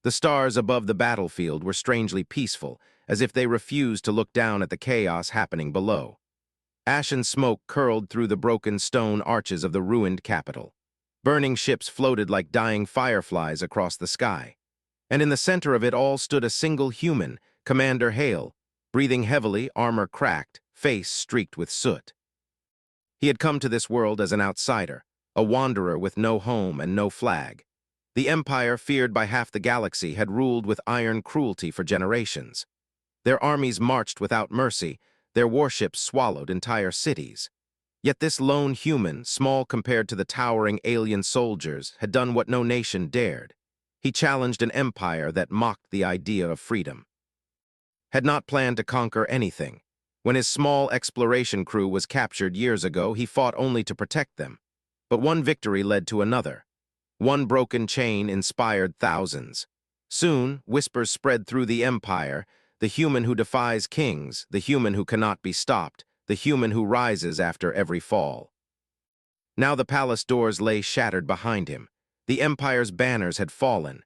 The stars above the battlefield were strangely peaceful, as if they refused to look down at the chaos happening below. Ashen smoke curled through the broken stone arches of the ruined capital. Burning ships floated like dying fireflies across the sky. And in the center of it all stood a single human, Commander Hale, breathing heavily, armor cracked, face streaked with soot. He had come to this world as an outsider, a wanderer with no home and no flag. The empire, feared by half the galaxy, had ruled with iron cruelty for generations. Their armies marched without mercy, their warships swallowed entire cities. Yet this lone human, small compared to the towering alien soldiers, had done what no nation dared. He challenged an empire that mocked the idea of freedom. Had not planned to conquer anything. When his small exploration crew was captured years ago, he fought only to protect them. But one victory led to another. One broken chain inspired thousands. Soon, whispers spread through the empire, the human who defies kings, the human who cannot be stopped, the human who rises after every fall. Now the palace doors lay shattered behind him. The empire's banners had fallen.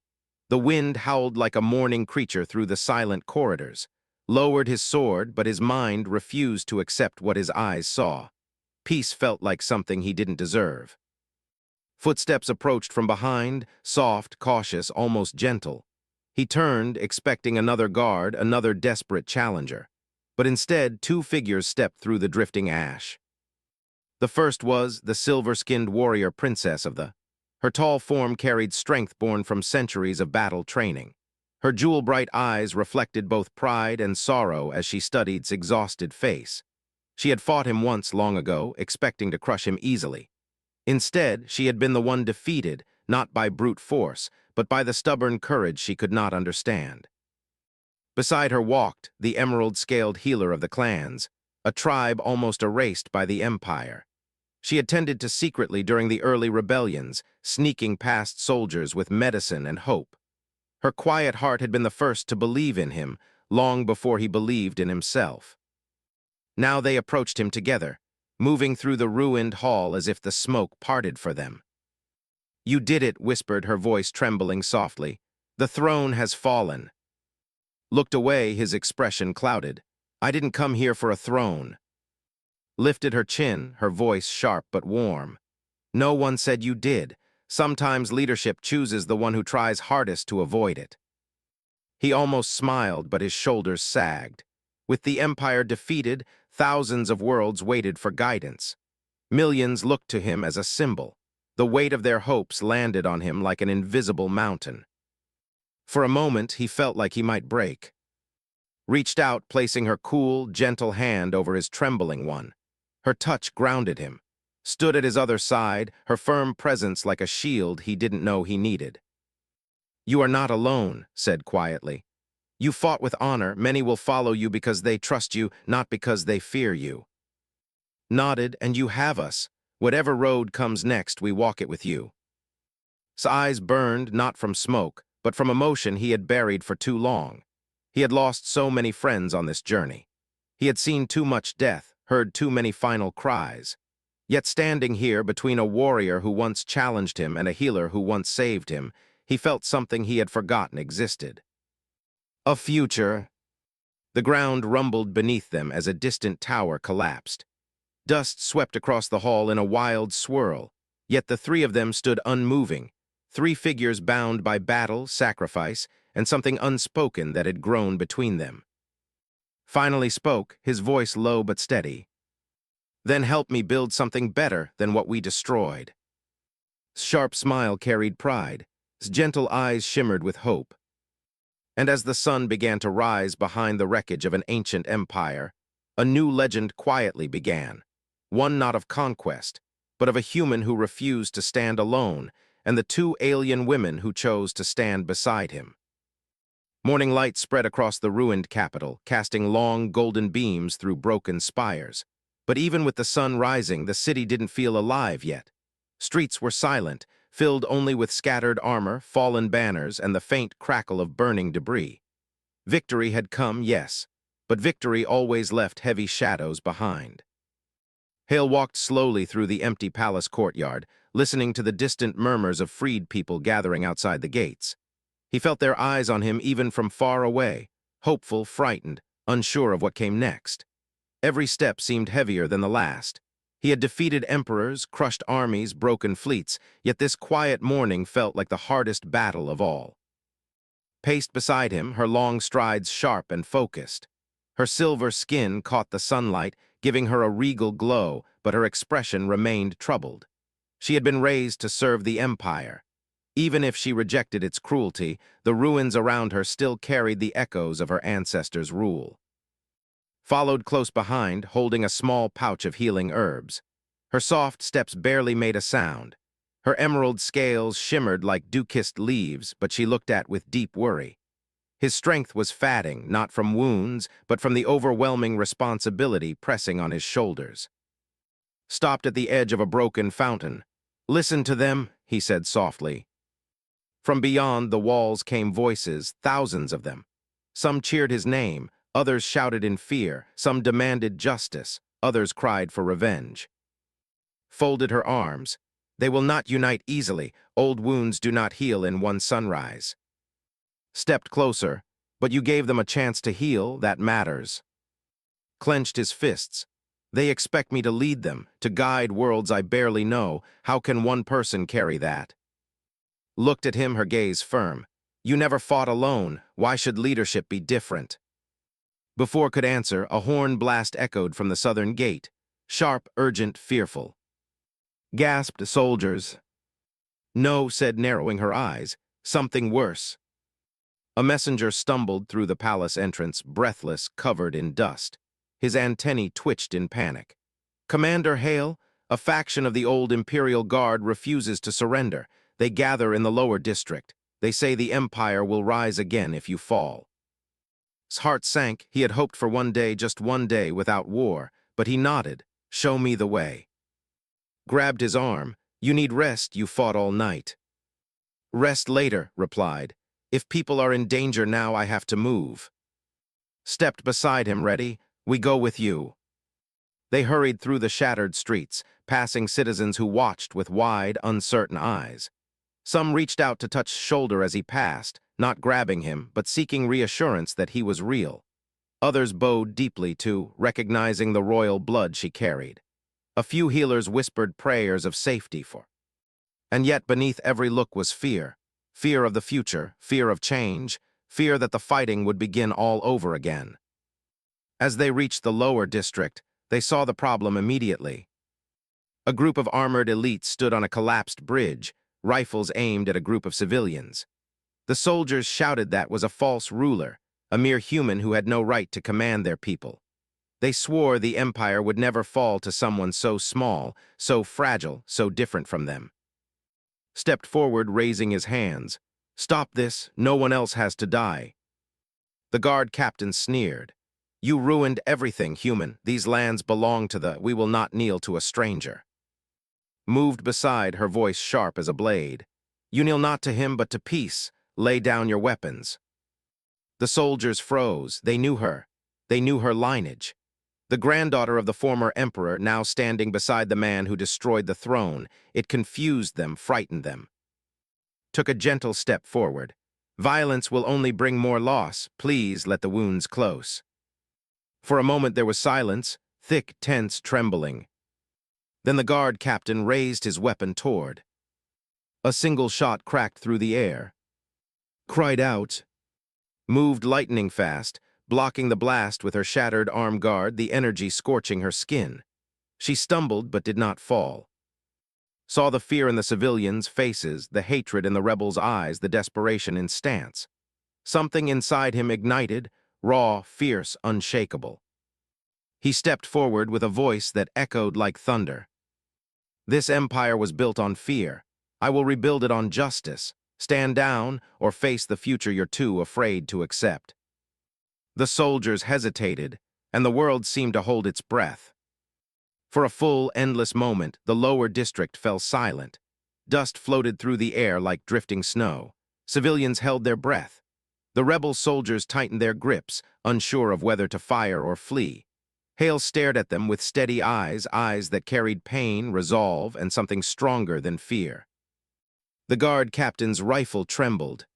The wind howled like a mourning creature through the silent corridors. Lowered his sword, but his mind refused to accept what his eyes saw. Peace felt like something he didn't deserve. Footsteps approached from behind, soft, cautious, almost gentle. He turned, expecting another guard, another desperate challenger. But instead, two figures stepped through the drifting ash. The first was the silver-skinned warrior princess of the. Her tall form carried strength born from centuries of battle training. Her jewel-bright eyes reflected both pride and sorrow as she studied his exhausted face. She had fought him once long ago, expecting to crush him easily. Instead, she had been the one defeated, not by brute force, but by the stubborn courage she could not understand. Beside her walked the emerald-scaled healer of the clans, a tribe almost erased by the empire. She had tended to secretly during the early rebellions, sneaking past soldiers with medicine and hope. Her quiet heart had been the first to believe in him, long before he believed in himself. Now they approached him together, moving through the ruined hall as if the smoke parted for them. "You did it," whispered her voice, trembling softly. "The throne has fallen." Looked away, his expression clouded. "I didn't come here for a throne." Lifted her chin, her voice sharp but warm. "No one said you did. Sometimes leadership chooses the one who tries hardest to avoid it." He almost smiled, but his shoulders sagged. With the empire defeated, thousands of worlds waited for guidance. Millions looked to him as a symbol. The weight of their hopes landed on him like an invisible mountain. For a moment, he felt like he might break. Reached out, placing her cool, gentle hand over his trembling one. Her touch grounded him. Stood at his other side, her firm presence like a shield he didn't know he needed. "You are not alone," said quietly. "You fought with honor. Many will follow you because they trust you, not because they fear you." Nodded, "And you have us. Whatever road comes next, we walk it with you." His eyes burned, not from smoke, but from emotion he had buried for too long. He had lost so many friends on this journey. He had seen too much death, heard too many final cries. Yet standing here between a warrior who once challenged him and a healer who once saved him, he felt something he had forgotten existed. A future. The ground rumbled beneath them as a distant tower collapsed. Dust swept across the hall in a wild swirl, yet the three of them stood unmoving, three figures bound by battle, sacrifice, and something unspoken that had grown between them. Finally spoke, his voice low but steady. "Then help me build something better than what we destroyed." His sharp smile carried pride. His gentle eyes shimmered with hope. And as the sun began to rise behind the wreckage of an ancient empire, a new legend quietly began. One not of conquest, but of a human who refused to stand alone, and the two alien women who chose to stand beside him. Morning light spread across the ruined capital, casting long golden beams through broken spires. But even with the sun rising, the city didn't feel alive yet. Streets were silent, filled only with scattered armor, fallen banners, and the faint crackle of burning debris. Victory had come, yes, but victory always left heavy shadows behind. Hale walked slowly through the empty palace courtyard, listening to the distant murmurs of freed people gathering outside the gates. He felt their eyes on him even from far away, hopeful, frightened, unsure of what came next. Every step seemed heavier than the last. He had defeated emperors, crushed armies, broken fleets, yet this quiet morning felt like the hardest battle of all. Paced beside him, her long strides sharp and focused. Her silver skin caught the sunlight, giving her a regal glow, but her expression remained troubled. She had been raised to serve the Empire. Even if she rejected its cruelty, the ruins around her still carried the echoes of her ancestors' rule. Followed close behind, holding a small pouch of healing herbs. Her soft steps barely made a sound. Her emerald scales shimmered like dew-kissed leaves, but she looked at with deep worry. His strength was fading, not from wounds, but from the overwhelming responsibility pressing on his shoulders. Stopped at the edge of a broken fountain. "Listen to them," he said softly. From beyond the walls came voices, thousands of them. Some cheered his name, others shouted in fear, some demanded justice, others cried for revenge. Folded her arms. "They will not unite easily. Old wounds do not heal in one sunrise." Stepped closer. "But you gave them a chance to heal, that matters." Clenched his fists. "They expect me to lead them, to guide worlds I barely know. How can one person carry that?" Looked at him, her gaze firm. "You never fought alone. Why should leadership be different?" Before could answer, a horn blast echoed from the southern gate. Sharp, urgent, fearful. Gasped soldiers. "No," said, narrowing her eyes. "Something worse." A messenger stumbled through the palace entrance, breathless, covered in dust. His antennae twitched in panic. "Commander Hale, a faction of the old Imperial Guard refuses to surrender. They gather in the lower district. They say the Empire will rise again if you fall." His heart sank. He had hoped for one day, just one day, without war. But he nodded. "Show me the way." Grabbed his arm. "You need rest. You fought all night." "Rest later," replied. "If people are in danger now, I have to move." Stepped beside him, ready. "We go with you." They hurried through the shattered streets, passing citizens who watched with wide, uncertain eyes. Some reached out to touch his shoulder as he passed, not grabbing him, but seeking reassurance that he was real. Others bowed deeply too, recognizing the royal blood she carried. A few healers whispered prayers of safety for. And yet beneath every look was fear. Fear of the future, fear of change, fear that the fighting would begin all over again. As they reached the lower district, they saw the problem immediately. A group of armored elites stood on a collapsed bridge, rifles aimed at a group of civilians. The soldiers shouted that was a false ruler, a mere human who had no right to command their people. They swore the Empire would never fall to someone so small, so fragile, so different from them. Stepped forward, raising his hands. "Stop this, no one else has to die." The guard captain sneered. "You ruined everything, human. These lands belong to we will not kneel to a stranger." Moved beside, her voice sharp as a blade. "You kneel not to him, but to peace. Lay down your weapons." The soldiers froze. They knew her. They knew her lineage. The granddaughter of the former emperor, now standing beside the man who destroyed the throne. It confused them, frightened them. Took a gentle step forward. "Violence will only bring more loss. Please let the wounds close." For a moment there was silence, thick, tense, trembling. Then the guard captain raised his weapon toward. A single shot cracked through the air. Cried out. Moved lightning fast, blocking the blast with her shattered arm guard, the energy scorching her skin. She stumbled but did not fall. Saw the fear in the civilians' faces, the hatred in the rebels' eyes, the desperation in stance. Something inside him ignited, raw, fierce, unshakable. He stepped forward with a voice that echoed like thunder. "This empire was built on fear. I will rebuild it on justice. Stand down or face the future you're too afraid to accept." The soldiers hesitated, and the world seemed to hold its breath. For a full, endless moment, the lower district fell silent. Dust floated through the air like drifting snow. Civilians held their breath. The rebel soldiers tightened their grips, unsure of whether to fire or flee. Hale stared at them with steady eyes, eyes that carried pain, resolve, and something stronger than fear. The guard captain's rifle trembled.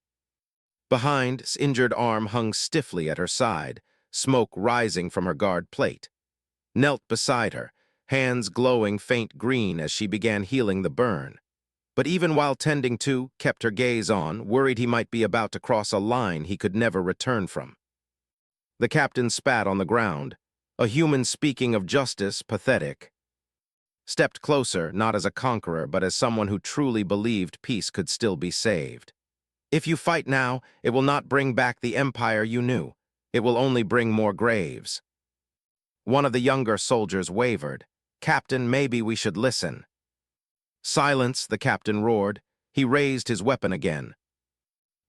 Behind's injured arm hung stiffly at her side, smoke rising from her guard plate. Knelt beside her, hands glowing faint green as she began healing the burn. But even while tending to, kept her gaze on, worried he might be about to cross a line he could never return from. The captain spat on the ground, a human speaking of justice, pathetic. Stepped closer, not as a conqueror, but as someone who truly believed peace could still be saved. If you fight now, it will not bring back the empire you knew. It will only bring more graves. One of the younger soldiers wavered. Captain, maybe we should listen. Silence, the captain roared. He raised his weapon again.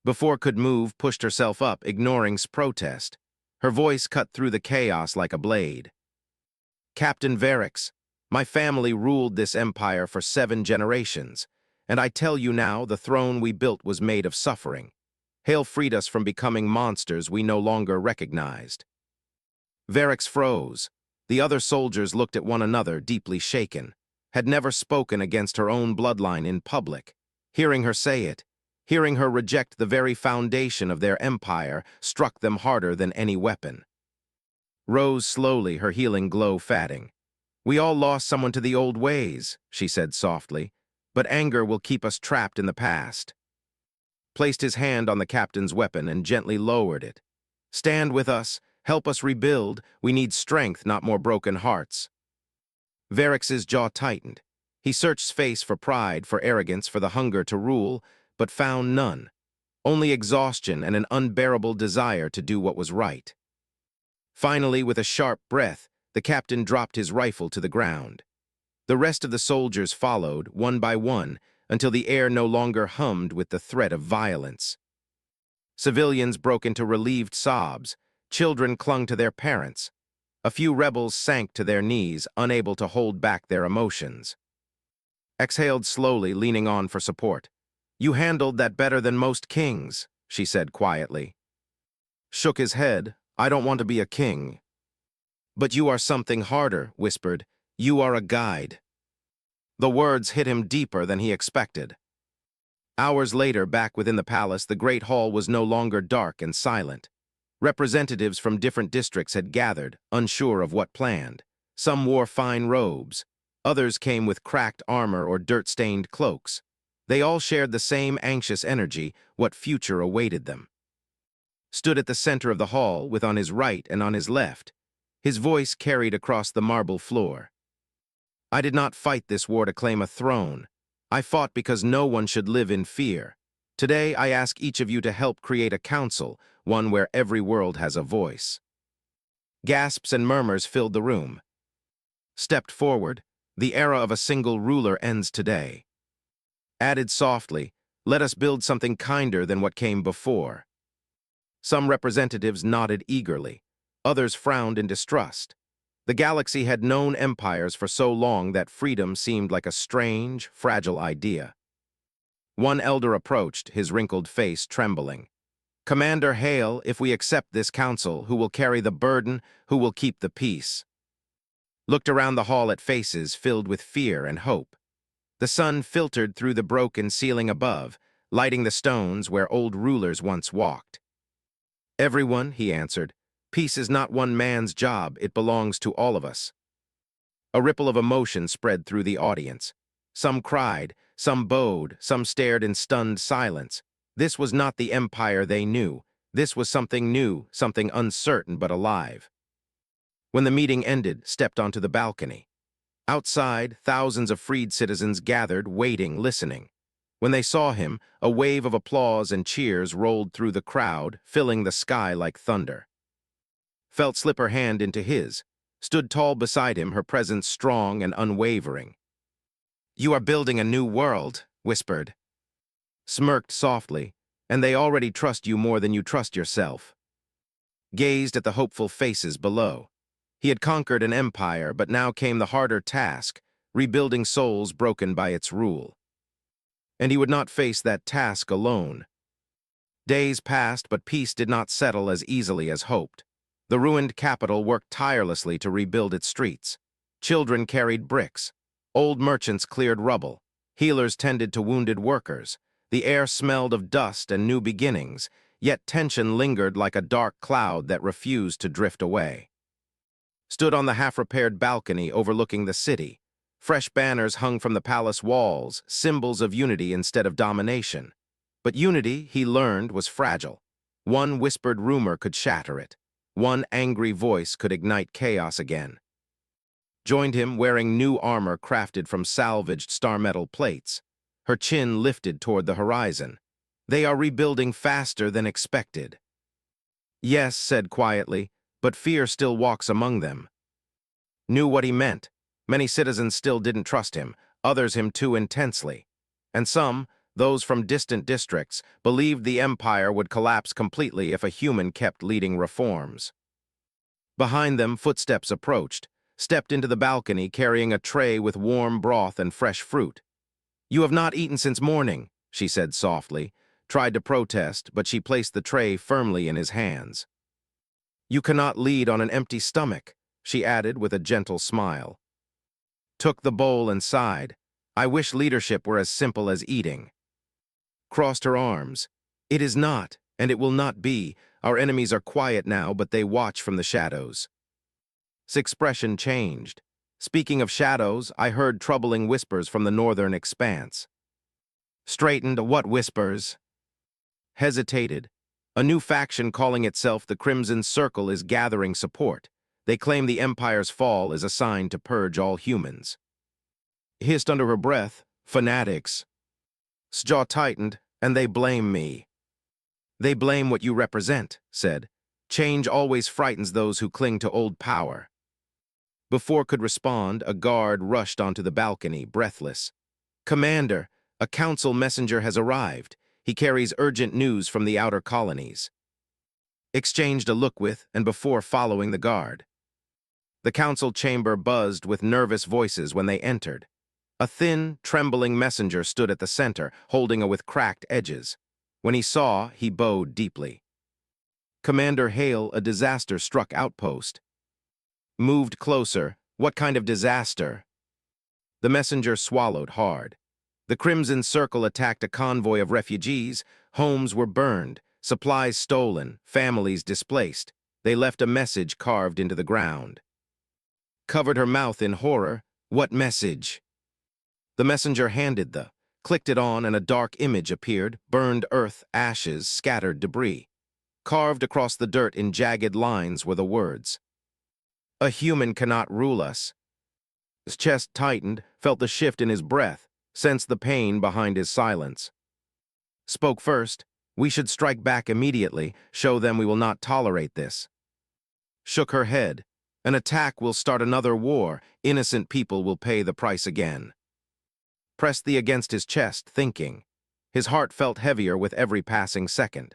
Before could move, pushed herself up, ignoring's protest. Her voice cut through the chaos like a blade. Captain Varix, my family ruled this empire for 7 generations, and I tell you now, the throne we built was made of suffering. Hail freed us from becoming monsters we no longer recognized. Varix froze. The other soldiers looked at one another, deeply shaken. Had never spoken against her own bloodline in public. Hearing her say it, hearing her reject the very foundation of their empire, struck them harder than any weapon. Rose slowly, her healing glow fading. We all lost someone to the old ways, she said softly, but anger will keep us trapped in the past. Placed his hand on the captain's weapon and gently lowered it. Stand with us, help us rebuild, we need strength, not more broken hearts. Varix's jaw tightened. He searched space for pride, for arrogance, for the hunger to rule, but found none. Only exhaustion and an unbearable desire to do what was right. Finally, with a sharp breath, the captain dropped his rifle to the ground. The rest of the soldiers followed, one by one, until the air no longer hummed with the threat of violence. Civilians broke into relieved sobs. Children clung to their parents. A few rebels sank to their knees, unable to hold back their emotions. Exhaled slowly, leaning on for support. You handled that better than most kings, she said quietly. Shook his head. I don't want to be a king. But you are something harder, whispered. You are a guide. The words hit him deeper than he expected. Hours later, back within the palace, the great hall was no longer dark and silent. Representatives from different districts had gathered, unsure of what planned. Some wore fine robes. Others came with cracked armor or dirt-stained cloaks. They all shared the same anxious energy, what future awaited them. Stood at the center of the hall, with on his right and on his left. His voice carried across the marble floor. I did not fight this war to claim a throne. I fought because no one should live in fear. Today, I ask each of you to help create a council, one where every world has a voice. Gasps and murmurs filled the room. Stepped forward. The era of a single ruler ends today. Added softly, let us build something kinder than what came before. Some representatives nodded eagerly. Others frowned in distrust. The galaxy had known empires for so long that freedom seemed like a strange, fragile idea. One elder approached, his wrinkled face trembling. Commander Hale, if we accept this council, who will carry the burden, who will keep the peace? Looked around the hall at faces filled with fear and hope. The sun filtered through the broken ceiling above, lighting the stones where old rulers once walked. Everyone, he answered. Peace is not one man's job, it belongs to all of us. A ripple of emotion spread through the audience. Some cried, some bowed, some stared in stunned silence. This was not the empire they knew. This was something new, something uncertain but alive. When the meeting ended, stepped onto the balcony. Outside, thousands of freed citizens gathered, waiting, listening. When they saw him, a wave of applause and cheers rolled through the crowd, filling the sky like thunder. Felt slip her hand into his, stood tall beside him, her presence strong and unwavering. You are building a new world, whispered. Smirked softly, and they already trust you more than you trust yourself. Gazed at the hopeful faces below. He had conquered an empire, but now came the harder task, rebuilding souls broken by its rule. And he would not face that task alone. Days passed, but peace did not settle as easily as hoped. The ruined capital worked tirelessly to rebuild its streets. Children carried bricks. Old merchants cleared rubble. Healers tended to wounded workers. The air smelled of dust and new beginnings, yet tension lingered like a dark cloud that refused to drift away. Stood on the half-repaired balcony overlooking the city. Fresh banners hung from the palace walls, symbols of unity instead of domination. But unity, he learned, was fragile. One whispered rumor could shatter it. One angry voice could ignite chaos again. Joined him wearing new armor crafted from salvaged star metal plates. Her chin lifted toward the horizon. They are rebuilding faster than expected. Yes, said quietly, but fear still walks among them. Knew what he meant. Many citizens still didn't trust him, others him too intensely. And some, those from distant districts, believed the empire would collapse completely if a human kept leading reforms. Behind them, footsteps approached, stepped into the balcony carrying a tray with warm broth and fresh fruit. "You have not eaten since morning," she said softly, tried to protest, but she placed the tray firmly in his hands. "You cannot lead on an empty stomach," she added with a gentle smile. Took the bowl and sighed. "I wish leadership were as simple as eating." Crossed her arms. "It is not, and it will not be. Our enemies are quiet now, but they watch from the shadows." His expression changed. "Speaking of shadows, I heard troubling whispers from the northern expanse." Straightened. "What whispers?" Hesitated. "A new faction calling itself the Crimson Circle is gathering support. They claim the Empire's fall is a sign to purge all humans." Hissed under her breath, "Fanatics." His jaw tightened, "And they blame me." "They blame what you represent," said. "Change always frightens those who cling to old power." Before could respond, a guard rushed onto the balcony, breathless. "Commander, a council messenger has arrived. He carries urgent news from the outer colonies." Exchanged a look with, and before following the guard. The council chamber buzzed with nervous voices when they entered. A thin, trembling messenger stood at the center, holding a with cracked edges. When he saw, he bowed deeply. "Commander Hale, a disaster-struck outpost." Moved closer. "What kind of disaster?" The messenger swallowed hard. The Crimson Circle attacked a convoy of refugees. Homes were burned, supplies stolen, families displaced. They left a message carved into the ground. Covered her mouth in horror. "What message?" The messenger handed clicked it on, and a dark image appeared: burned earth, ashes, scattered debris. Carved across the dirt in jagged lines were the words, "A human cannot rule us." His chest tightened, felt the shift in his breath, sensed the pain behind his silence. Spoke first. "We should strike back immediately, show them we will not tolerate this." Shook her head. "An attack will start another war. Innocent people will pay the price again." Pressed against his chest, thinking. His heart felt heavier with every passing second.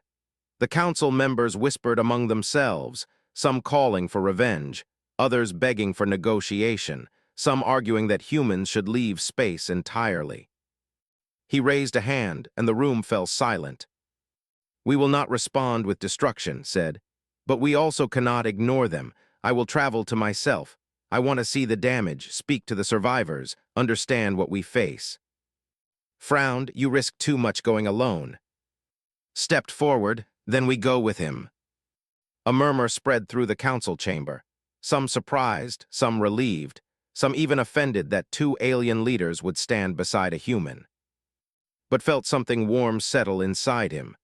The council members whispered among themselves, some calling for revenge, others begging for negotiation, some arguing that humans should leave space entirely. He raised a hand, and the room fell silent. "We will not respond with destruction," said, "but we also cannot ignore them. I will travel to myself. I want to see the damage, speak to the survivors, understand what we face." Frowned. "You risk too much going alone." Stepped forward. "Then we go with him." A murmur spread through the council chamber. Some surprised, some relieved, some even offended that two alien leaders would stand beside a human. But felt something warm settle inside him.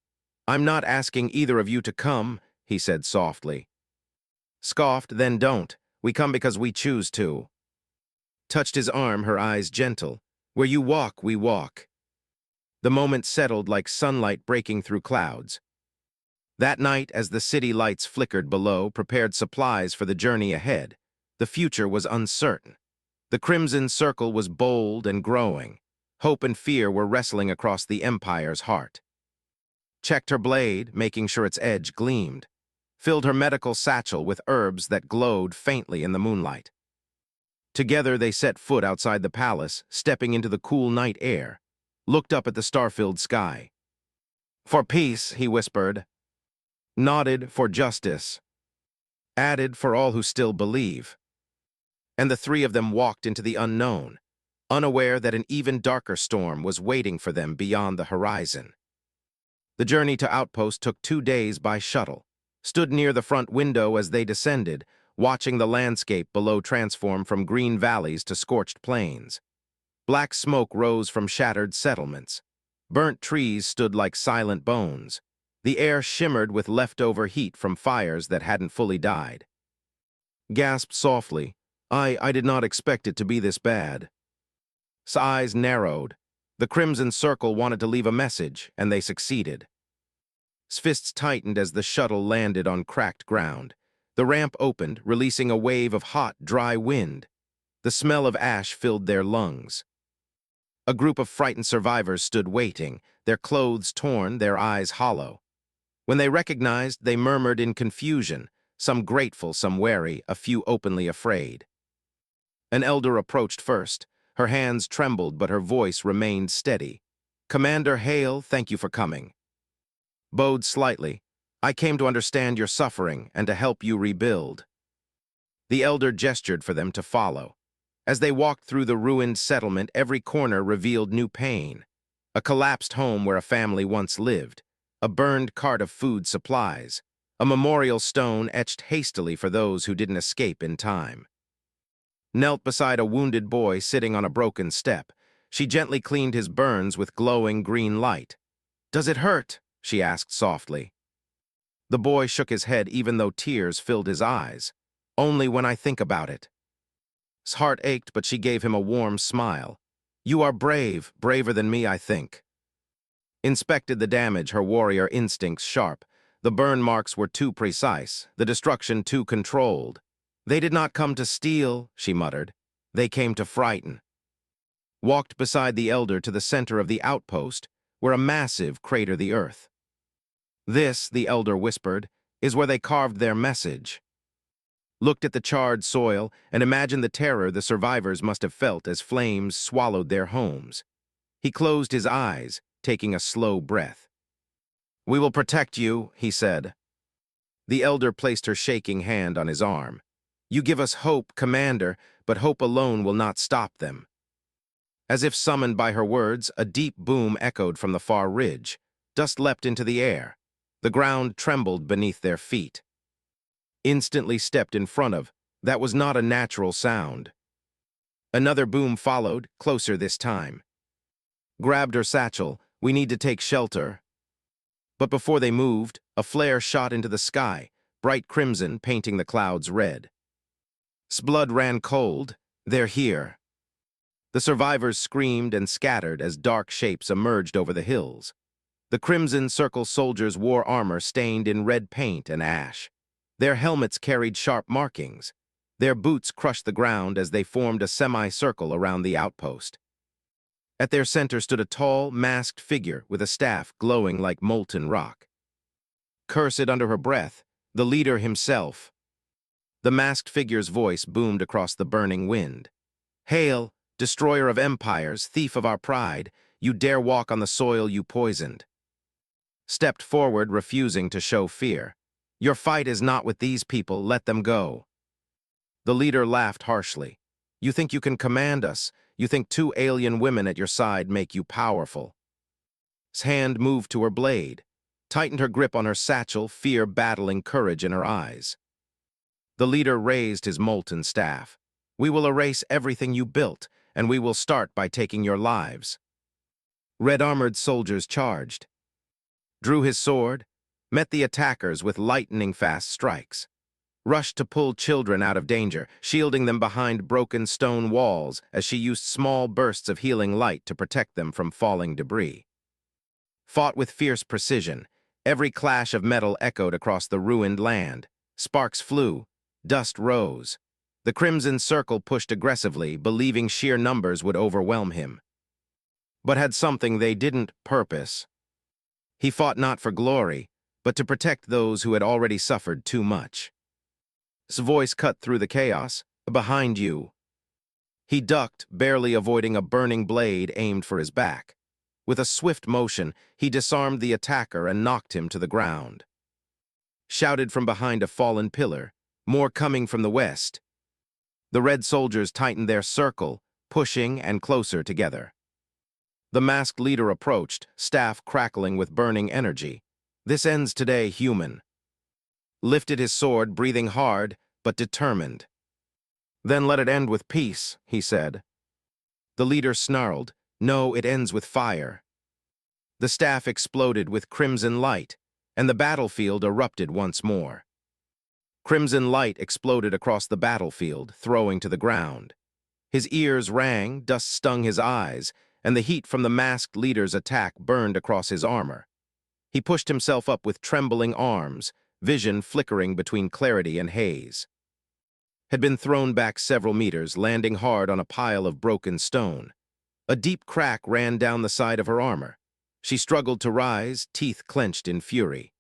"I'm not asking either of you to come," he said softly. Scoffed. "Then don't. We come because we choose to." Touched his arm, her eyes gentle. "Where you walk, we walk." The moment settled like sunlight breaking through clouds. That night, as the city lights flickered below, prepared supplies for the journey ahead. The future was uncertain. The Crimson Circle was bold and growing. Hope and fear were wrestling across the Empire's heart. Checked her blade, making sure its edge gleamed. Filled her medical satchel with herbs that glowed faintly in the moonlight. Together they set foot outside the palace, stepping into the cool night air. Looked up at the star-filled sky. "For peace," he whispered. Nodded. "For justice." Added, "For all who still believe." And the three of them walked into the unknown, unaware that an even darker storm was waiting for them beyond the horizon. The journey to Outpost took 2 days by shuttle. Stood near the front window as they descended, watching the landscape below transform from green valleys to scorched plains. Black smoke rose from shattered settlements. Burnt trees stood like silent bones. The air shimmered with leftover heat from fires that hadn't fully died. Gasped softly, I did not expect it to be this bad. His eyes narrowed. The Crimson Circle wanted to leave a message, and they succeeded. His fists tightened as the shuttle landed on cracked ground. The ramp opened, releasing a wave of hot, dry wind. The smell of ash filled their lungs. A group of frightened survivors stood waiting, their clothes torn, their eyes hollow. When they recognized, they murmured in confusion, some grateful, some wary, a few openly afraid. An elder approached first. Her hands trembled, but her voice remained steady. "Commander Hale, thank you for coming." Bowed slightly, "I came to understand your suffering and to help you rebuild." The elder gestured for them to follow. As they walked through the ruined settlement, every corner revealed new pain. A collapsed home where a family once lived, a burned cart of food supplies, a memorial stone etched hastily for those who didn't escape in time. Knelt beside a wounded boy sitting on a broken step. She gently cleaned his burns with glowing green light. "Does it hurt?" she asked softly. The boy shook his head even though tears filled his eyes. "Only when I think about it." His heart ached, but she gave him a warm smile. "You are brave, braver than me, I think." Inspected the damage, her warrior instincts sharp. The burn marks were too precise, the destruction too controlled. "They did not come to steal," she muttered. "They came to frighten." Walked beside the elder to the center of the outpost, where a massive cratered the earth. "This," the elder whispered, "is where they carved their message." Looked at the charred soil and imagined the terror the survivors must have felt as flames swallowed their homes. He closed his eyes, taking a slow breath. "We will protect you," he said. The elder placed her shaking hand on his arm. "You give us hope, Commander, but hope alone will not stop them." As if summoned by her words, a deep boom echoed from the far ridge. Dust leapt into the air. The ground trembled beneath their feet. Instantly stepped in front of. That was not a natural sound. Another boom followed, closer this time. Grabbed her satchel. "We need to take shelter." But before they moved, a flare shot into the sky, bright crimson painting the clouds red. His blood ran cold. "They're here." The survivors screamed and scattered as dark shapes emerged over the hills. The Crimson Circle soldiers wore armor stained in red paint and ash. Their helmets carried sharp markings. Their boots crushed the ground as they formed a semicircle around the outpost. At their center stood a tall, masked figure with a staff glowing like molten rock. Cursed under her breath, the leader himself. The masked figure's voice boomed across the burning wind. "Hail, destroyer of empires, thief of our pride, you dare walk on the soil you poisoned." Stepped forward, refusing to show fear. "Your fight is not with these people, let them go." The leader laughed harshly. "You think you can command us? You think 2 alien women at your side make you powerful?" His hand moved to her blade, tightened her grip on her satchel, fear battling courage in her eyes. The leader raised his molten staff. "We will erase everything you built, and we will start by taking your lives." Red-armored soldiers charged. Drew his sword, met the attackers with lightning-fast strikes. Rushed to pull children out of danger, shielding them behind broken stone walls as she used small bursts of healing light to protect them from falling debris. Fought with fierce precision. Every clash of metal echoed across the ruined land. Sparks flew. Dust rose. The Crimson Circle pushed aggressively, believing sheer numbers would overwhelm him. But had something they didn't: purpose. He fought not for glory, but to protect those who had already suffered too much. His voice cut through the chaos. "Behind you." He ducked, barely avoiding a burning blade aimed for his back. With a swift motion, he disarmed the attacker and knocked him to the ground. Shouted from behind a fallen pillar, "More coming from the west." The red soldiers tightened their circle, pushing and closer together. The masked leader approached, staff crackling with burning energy. "This ends today, human." Lifted his sword, breathing hard, but determined. "Then let it end with peace," he said. The leader snarled, "No, it ends with fire." The staff exploded with crimson light, and the battlefield erupted once more. Crimson light exploded across the battlefield, throwing to the ground. His ears rang, dust stung his eyes, and the heat from the masked leader's attack burned across his armor. He pushed himself up with trembling arms, vision flickering between clarity and haze. Had been thrown back several meters, landing hard on a pile of broken stone. A deep crack ran down the side of her armor. She struggled to rise, teeth clenched in fury.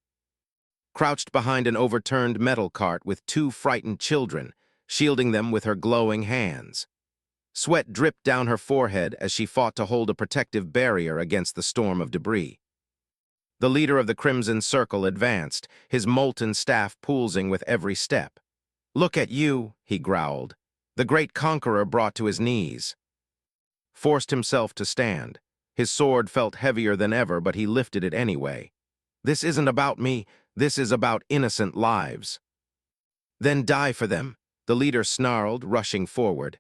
Crouched behind an overturned metal cart with two frightened children, shielding them with her glowing hands. Sweat dripped down her forehead as she fought to hold a protective barrier against the storm of debris. The leader of the Crimson Circle advanced, his molten staff pulsing with every step. "Look at you," he growled. The great conqueror brought to his knees. Forced himself to stand. His sword felt heavier than ever, but he lifted it anyway. "This isn't about me, this is about innocent lives." "Then die for them," the leader snarled, rushing forward.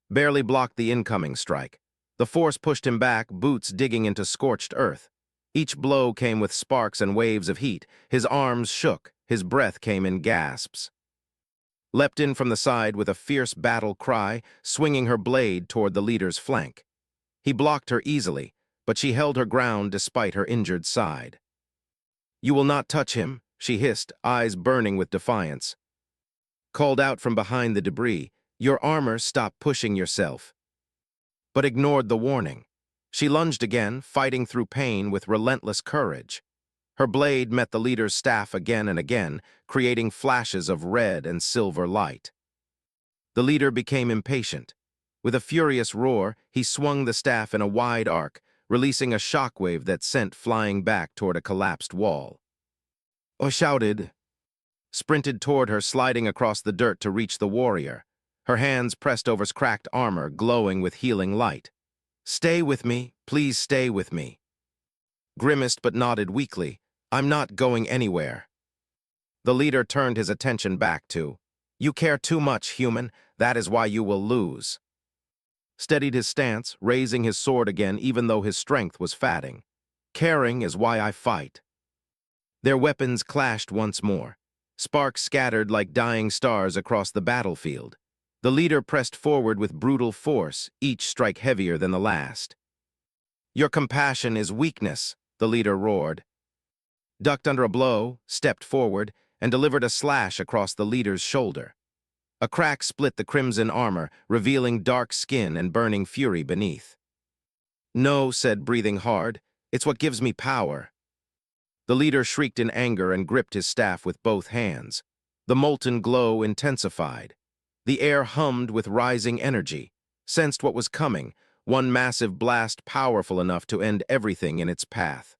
Barely blocked the incoming strike. The force pushed him back, boots digging into scorched earth. Each blow came with sparks and waves of heat. His arms shook, his breath came in gasps. Leapt in from the side with a fierce battle cry, swinging her blade toward the leader's flank. He blocked her easily, but she held her ground despite her injured side. "You will not touch him," she hissed, eyes burning with defiance. Called out from behind the debris, "Your armor, stop pushing yourself." But ignored the warning. She lunged again, fighting through pain with relentless courage. Her blade met the leader's staff again and again, creating flashes of red and silver light. The leader became impatient. With a furious roar, he swung the staff in a wide arc, releasing a shockwave that sent flying back toward a collapsed wall. "Oh," shouted, sprinted toward her, sliding across the dirt to reach the warrior. Her hands pressed over his cracked armor, glowing with healing light. "Stay with me, please stay with me." Grimaced but nodded weakly. "I'm not going anywhere." The leader turned his attention back to, "You care too much, human, that is why you will lose." Steadied his stance, raising his sword again even though his strength was fading. "Caring is why I fight." Their weapons clashed once more. Sparks scattered like dying stars across the battlefield. The leader pressed forward with brutal force, each strike heavier than the last. "Your compassion is weakness," the leader roared. Ducked under a blow, stepped forward, and delivered a slash across the leader's shoulder. A crack split the crimson armor, revealing dark skin and burning fury beneath. "No," said, breathing hard, "it's what gives me power." The leader shrieked in anger and gripped his staff with both hands. The molten glow intensified. The air hummed with rising energy, sensed what was coming, one massive blast powerful enough to end everything in its path.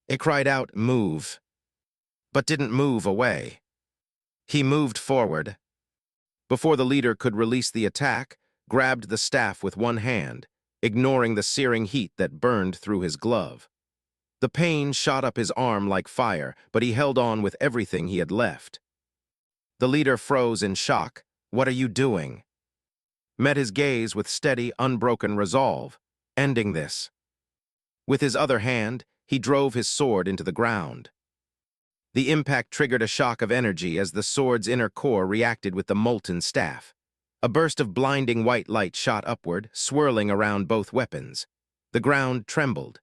It cried out, "Move," but didn't move away. He moved forward. Before the leader could release the attack, grabbed the staff with one hand, ignoring the searing heat that burned through his glove. The pain shot up his arm like fire, but he held on with everything he had left. The leader froze in shock. "What are you doing?" Met his gaze with steady, unbroken resolve, ending this. With his other hand, he drove his sword into the ground. The impact triggered a shock of energy as the sword's inner core reacted with the molten staff. A burst of blinding white light shot upward, swirling around both weapons. The ground trembled.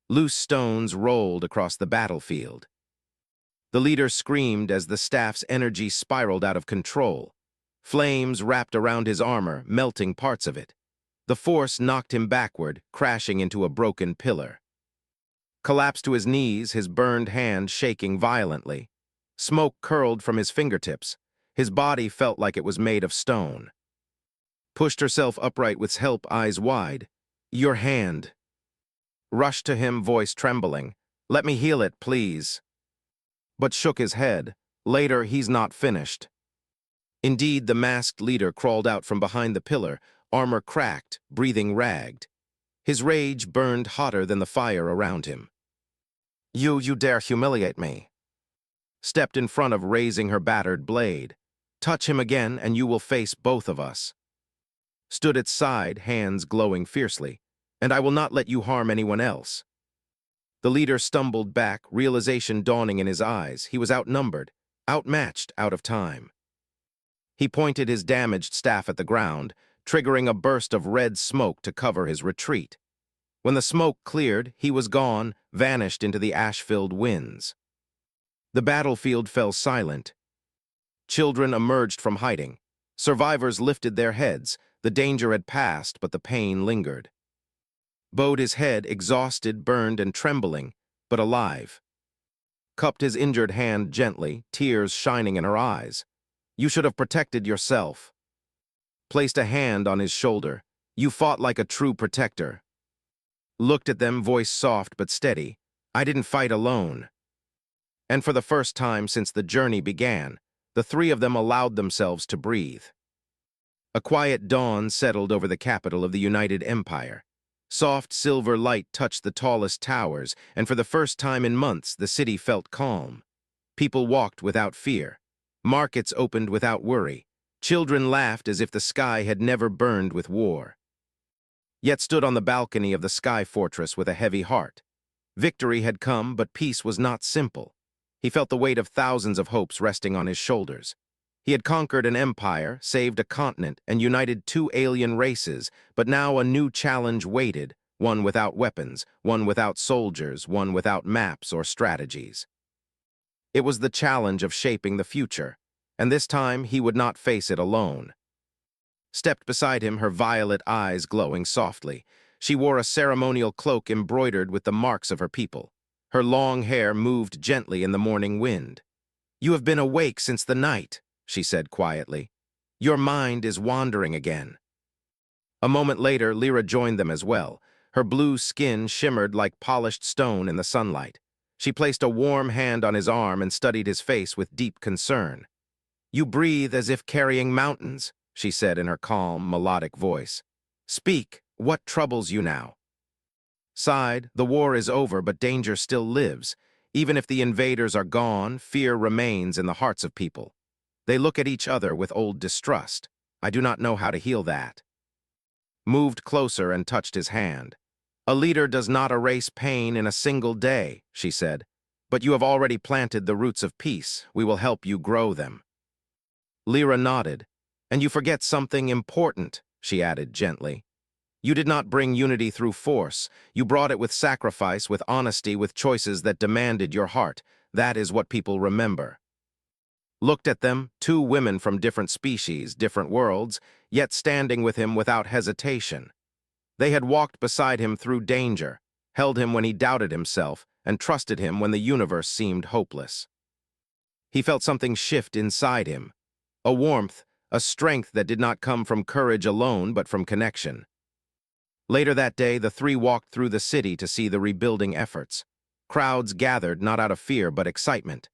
Loose stones rolled across the battlefield. The leader screamed as the staff's energy spiraled out of control. Flames wrapped around his armor, melting parts of it. The force knocked him backward, crashing into a broken pillar. Collapsed to his knees, his burned hand shaking violently. Smoke curled from his fingertips. His body felt like it was made of stone. Pushed herself upright with help, eyes wide. "Your hand." Rushed to him, voice trembling. "Let me heal it, please." But shook his head. "Later, he's not finished." Indeed, the masked leader crawled out from behind the pillar, armor cracked, breathing ragged. His rage burned hotter than the fire around him. You dare humiliate me. Stepped in front of, raising her battered blade. Touch him again and you will face both of us. Stood at side, hands glowing fiercely. And I will not let you harm anyone else. The leader stumbled back, realization dawning in his eyes. He was outnumbered, outmatched, out of time. He pointed his damaged staff at the ground, triggering a burst of red smoke to cover his retreat. When the smoke cleared, he was gone, vanished into the ash-filled winds. The battlefield fell silent. Children emerged from hiding. Survivors lifted their heads. The danger had passed, but the pain lingered. Bowed his head, exhausted, burned, and trembling, but alive. Cupped his injured hand gently, tears shining in her eyes. You should have protected yourself. Placed a hand on his shoulder. You fought like a true protector. Looked at them, voice soft but steady. I didn't fight alone. And for the first time since the journey began, the three of them allowed themselves to breathe. A quiet dawn settled over the capital of the United Empire. Soft silver light touched the tallest towers, and for the first time in months, the city felt calm. People walked without fear. Markets opened without worry. Children laughed as if the sky had never burned with war. Yet stood on the balcony of the Sky Fortress with a heavy heart. Victory had come, but peace was not simple. He felt the weight of thousands of hopes resting on his shoulders. He had conquered an empire, saved a continent, and united two alien races, but now a new challenge waited, one without weapons, one without soldiers, one without maps or strategies. It was the challenge of shaping the future, and this time he would not face it alone. Stepped beside him, her violet eyes glowing softly. She wore a ceremonial cloak embroidered with the marks of her people. Her long hair moved gently in the morning wind. You have been awake since the night, she said quietly. Your mind is wandering again. A moment later, Lyra joined them as well. Her blue skin shimmered like polished stone in the sunlight. She placed a warm hand on his arm and studied his face with deep concern. You breathe as if carrying mountains, she said in her calm, melodic voice. Speak, what troubles you now? Sighed, the war is over, but danger still lives. Even if the invaders are gone, fear remains in the hearts of people. They look at each other with old distrust. I do not know how to heal that. Moved closer and touched his hand. A leader does not erase pain in a single day, she said. But you have already planted the roots of peace. We will help you grow them. Lyra nodded. And you forget something important, she added gently. You did not bring unity through force. You brought it with sacrifice, with honesty, with choices that demanded your heart. That is what people remember. Looked at them, two women from different species, different worlds, yet standing with him without hesitation. They had walked beside him through danger, held him when he doubted himself, and trusted him when the universe seemed hopeless. He felt something shift inside him, a warmth, a strength that did not come from courage alone but from connection. Later that day, the three walked through the city to see the rebuilding efforts. Crowds gathered not out of fear but excitement.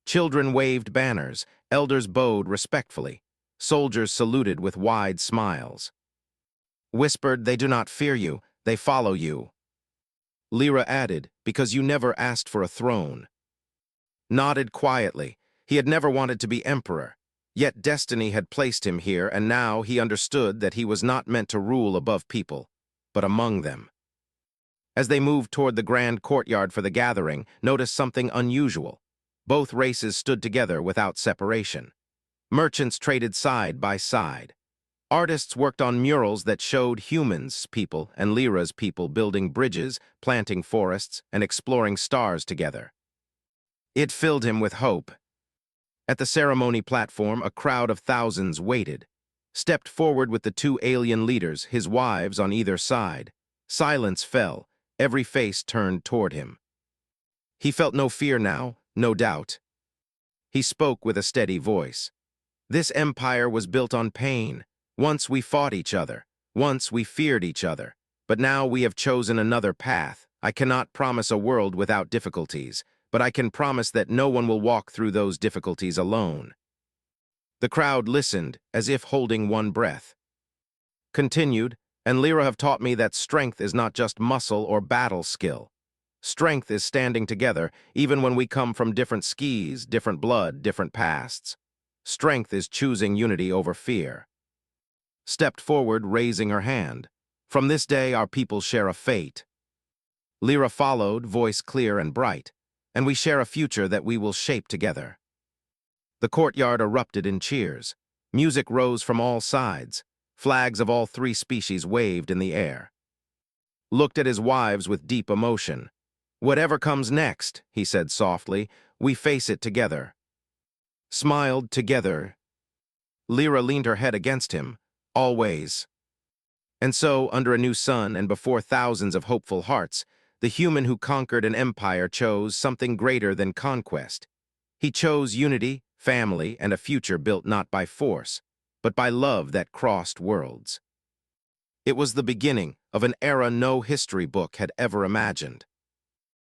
Children waved banners, elders bowed respectfully, soldiers saluted with wide smiles. Whispered, they do not fear you, they follow you. Lyra added, because you never asked for a throne. Nodded quietly. He had never wanted to be emperor. Yet destiny had placed him here, and now he understood that he was not meant to rule above people, but among them. As they moved toward the grand courtyard for the gathering, noticed something unusual. Both races stood together without separation. Merchants traded side by side. Artists worked on murals that showed humans' people and Lyra's people building bridges, planting forests, and exploring stars together. It filled him with hope. At the ceremony platform, a crowd of thousands waited. Stepped forward with the two alien leaders, his wives on either side. Silence fell, every face turned toward him. He felt no fear now, no doubt. He spoke with a steady voice. This empire was built on pain. Once we fought each other. Once we feared each other. But now we have chosen another path. I cannot promise a world without difficulties, but I can promise that no one will walk through those difficulties alone. The crowd listened, as if holding one breath. Continued, And Lyra have taught me that strength is not just muscle or battle skill. Strength is standing together, even when we come from different skis, different blood, different pasts. Strength is choosing unity over fear. Stepped forward, raising her hand. From this day, our people share a fate. Lyra followed, voice clear and bright, and we share a future that we will shape together. The courtyard erupted in cheers. Music rose from all sides. Flags of all three species waved in the air. Looked at his wives with deep emotion. "Whatever comes next," he said softly, "we face it together." Smiled together. Lyra leaned her head against him. Always. And so, under a new sun and before thousands of hopeful hearts, the human who conquered an empire chose something greater than conquest. He chose unity, family, and a future built not by force, but by love that crossed worlds. It was the beginning of an era no history book had ever imagined.